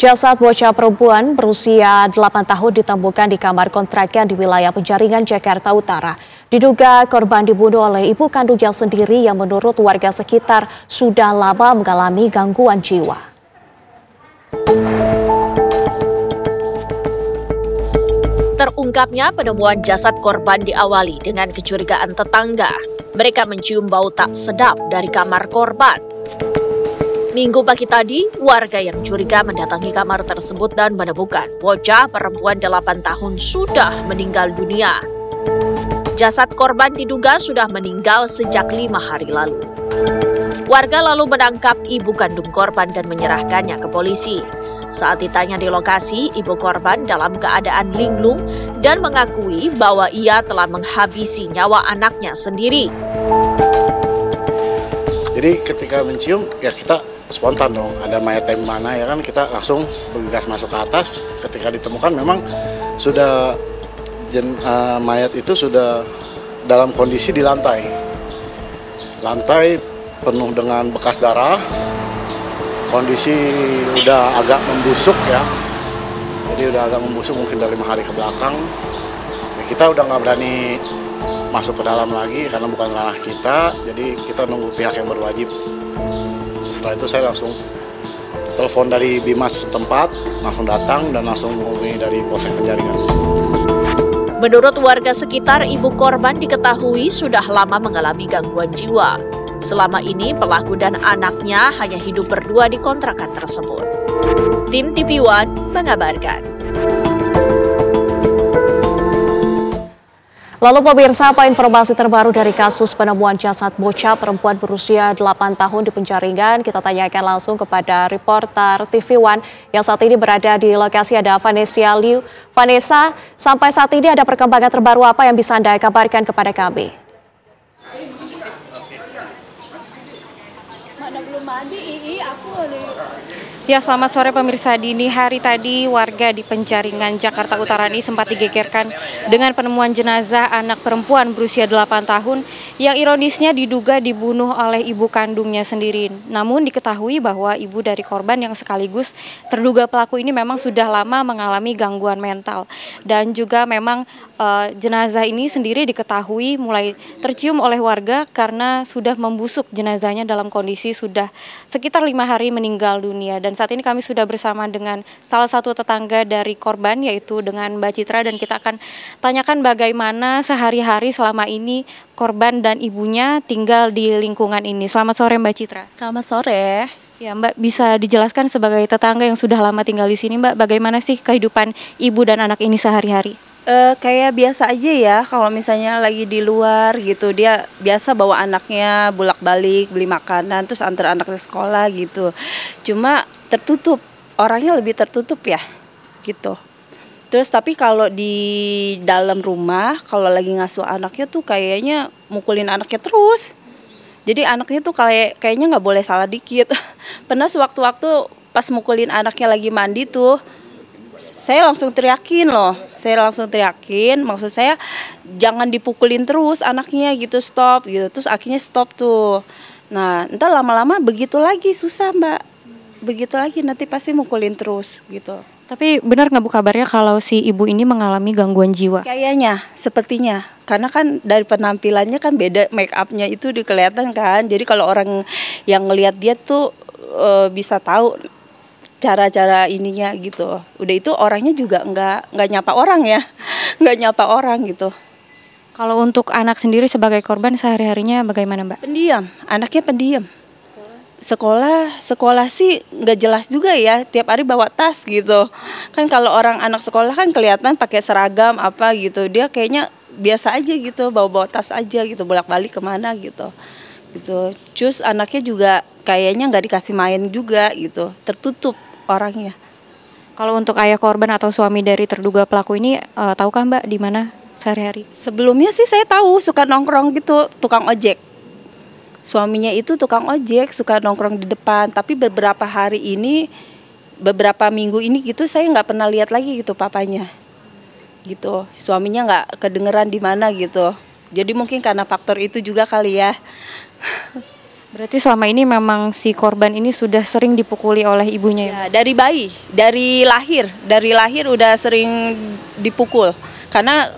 Jasad bocah perempuan berusia 8 tahun ditemukan di kamar kontrakan di wilayah Penjaringan, Jakarta Utara. Diduga korban dibunuh oleh ibu kandungnya sendiri yang menurut warga sekitar sudah lama mengalami gangguan jiwa. Terungkapnya penemuan jasad korban diawali dengan kecurigaan tetangga. Mereka mencium bau tak sedap dari kamar korban. Minggu pagi tadi, warga yang curiga mendatangi kamar tersebut dan menemukan bocah perempuan 8 tahun sudah meninggal dunia. Jasad korban diduga sudah meninggal sejak 5 hari lalu. Warga lalu menangkap ibu kandung korban dan menyerahkannya ke polisi. Saat ditanya di lokasi, ibu korban dalam keadaan linglung dan mengakui bahwa ia telah menghabisi nyawa anaknya sendiri. Jadi ketika mencium, ya kita spontan dong, ada mayat yang mana ya kan, kita langsung bergegas masuk ke atas. Ketika ditemukan memang sudah mayat itu sudah dalam kondisi di lantai penuh dengan bekas darah, kondisi udah agak membusuk ya, jadi udah agak membusuk mungkin dari 5 hari ke belakang. Ya, kita udah nggak berani masuk ke dalam lagi karena bukan ranah kita, jadi kita nunggu pihak yang berwajib. Setelah itu saya langsung telepon dari Bimas setempat, langsung datang dan langsung menghubungi dari Polsek Penjaringan. Menurut warga sekitar, ibu korban diketahui sudah lama mengalami gangguan jiwa. Selama ini pelaku dan anaknya hanya hidup berdua di kontrakan tersebut. Tim TV One mengabarkan. Lalu pemirsa, apa informasi terbaru dari kasus penemuan jasad bocah perempuan berusia 8 tahun di Penjaringan? Kita tanyakan langsung kepada reporter TV One yang saat ini berada di lokasi, ada Vanessa Liu. Vanessa, sampai saat ini ada perkembangan terbaru apa yang bisa Anda kabarkan kepada kami? Ya, selamat sore pemirsa. Dini hari tadi warga di Penjaringan, Jakarta Utara ini sempat digegerkan dengan penemuan jenazah anak perempuan berusia 8 tahun yang ironisnya diduga dibunuh oleh ibu kandungnya sendiri. Namun diketahui bahwa ibu dari korban yang sekaligus terduga pelaku ini memang sudah lama mengalami gangguan mental. Dan juga memang jenazah ini sendiri diketahui mulai tercium oleh warga karena sudah membusuk jenazahnya dalam kondisi sudah sekitar 5 hari meninggal dunia. Dan saat ini kami sudah bersama dengan salah satu tetangga dari korban, yaitu dengan Mbak Citra, dan kita akan tanyakan bagaimana sehari-hari selama ini korban dan ibunya tinggal di lingkungan ini. Selamat sore Mbak Citra. Selamat sore. Ya Mbak, bisa dijelaskan sebagai tetangga yang sudah lama tinggal di sini Mbak, bagaimana sih kehidupan ibu dan anak ini sehari-hari? Kayak biasa aja ya, kalau misalnya lagi di luar gitu, dia biasa bawa anaknya bolak-balik beli makanan, terus antar anaknya sekolah gitu. Cuma tertutup, orangnya lebih tertutup ya, gitu. Terus tapi kalau di dalam rumah, kalau lagi ngasuh anaknya tuh kayaknya mukulin anaknya terus. Jadi anaknya tuh kayaknya nggak boleh salah dikit. Pernah sewaktu-waktu pas mukulin anaknya lagi mandi tuh, saya langsung teriakin loh, maksud saya jangan dipukulin terus anaknya gitu, stop gitu, terus akhirnya stop tuh. Nah, entar lama-lama begitu lagi, susah Mbak, begitu lagi nanti pasti mukulin terus gitu. Tapi benar nggak Bu kabarnya kalau si ibu ini mengalami gangguan jiwa? Kayaknya, sepertinya, karena kan dari penampilannya kan beda, make upnya itu kelihatan kan, jadi kalau orang yang ngelihat dia tuh bisa tahu cara-cara ininya gitu. Udah itu orangnya juga nggak nyapa orang ya, nggak nyapa orang gitu. Kalau untuk anak sendiri sebagai korban sehari-harinya bagaimana Mbak? Pendiam, anaknya pendiam. Sekolah sih nggak jelas juga ya, tiap hari bawa tas gitu. Kan kalau orang anak sekolah kan kelihatan pakai seragam apa gitu, dia kayaknya biasa aja gitu, bawa tas aja gitu, bolak-balik kemana gitu. Terus anaknya juga kayaknya nggak dikasih main juga gitu, tertutup orangnya. Kalau untuk ayah korban atau suami dari terduga pelaku ini, tahukah Mbak di mana sehari-hari? Sebelumnya sih saya tahu, suka nongkrong gitu, tukang ojek. Suaminya itu tukang ojek, suka nongkrong di depan. Tapi beberapa minggu ini gitu, saya nggak pernah lihat lagi gitu papanya. Gitu, suaminya nggak kedengeran di mana gitu. Jadi mungkin karena faktor itu juga kali ya. Berarti selama ini memang si korban ini sudah sering dipukuli oleh ibunya ya? Ya, dari bayi, dari lahir udah sering dipukul. Karena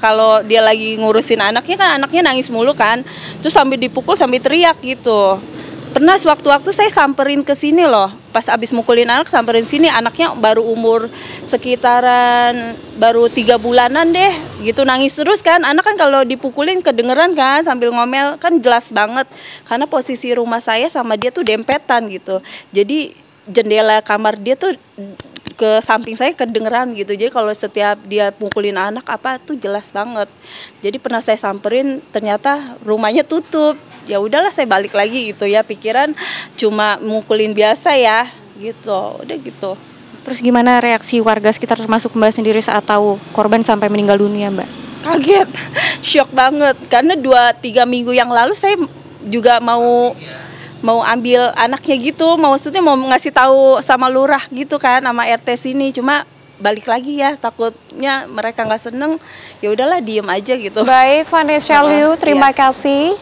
kalau dia lagi ngurusin anaknya kan anaknya nangis mulu kan, terus sambil dipukul sambil teriak gitu. Pernah sewaktu-waktu saya samperin ke sini loh, pas abis mukulin anak samperin sini, anaknya baru umur sekitaran baru 3 bulanan deh, gitu nangis terus kan. Anak kan kalau dipukulin kedengeran kan sambil ngomel kan jelas banget. Karena posisi rumah saya sama dia tuh dempetan gitu. Jadi jendela kamar dia tuh ke samping saya kedengeran gitu. Jadi kalau setiap dia pukulin anak apa tuh jelas banget. Jadi pernah saya samperin ternyata rumahnya tutup. Ya udahlah saya balik lagi gitu ya, pikiran cuma mukulin biasa ya gitu. Udah gitu. Terus gimana reaksi warga sekitar termasuk Mbak sendiri saat tahu korban sampai meninggal dunia, Mbak? Kaget, shock banget. Karena 2-3 minggu yang lalu saya juga mau ambil anaknya gitu, maksudnya mau ngasih tahu sama lurah gitu kan, sama RT sini, cuma balik lagi ya, takutnya mereka nggak seneng, ya udahlah diem aja gitu. Baik, Vanessa Liu, terima kasih.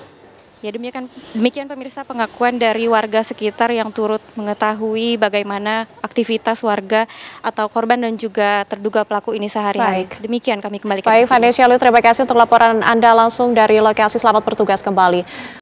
Ya demikian pemirsa pengakuan dari warga sekitar yang turut mengetahui bagaimana aktivitas warga atau korban dan juga terduga pelaku ini sehari-hari. Demikian kami kembalikan. Baik, Vanessa Liu, terima kasih untuk laporan Anda langsung dari lokasi. Selamat bertugas kembali.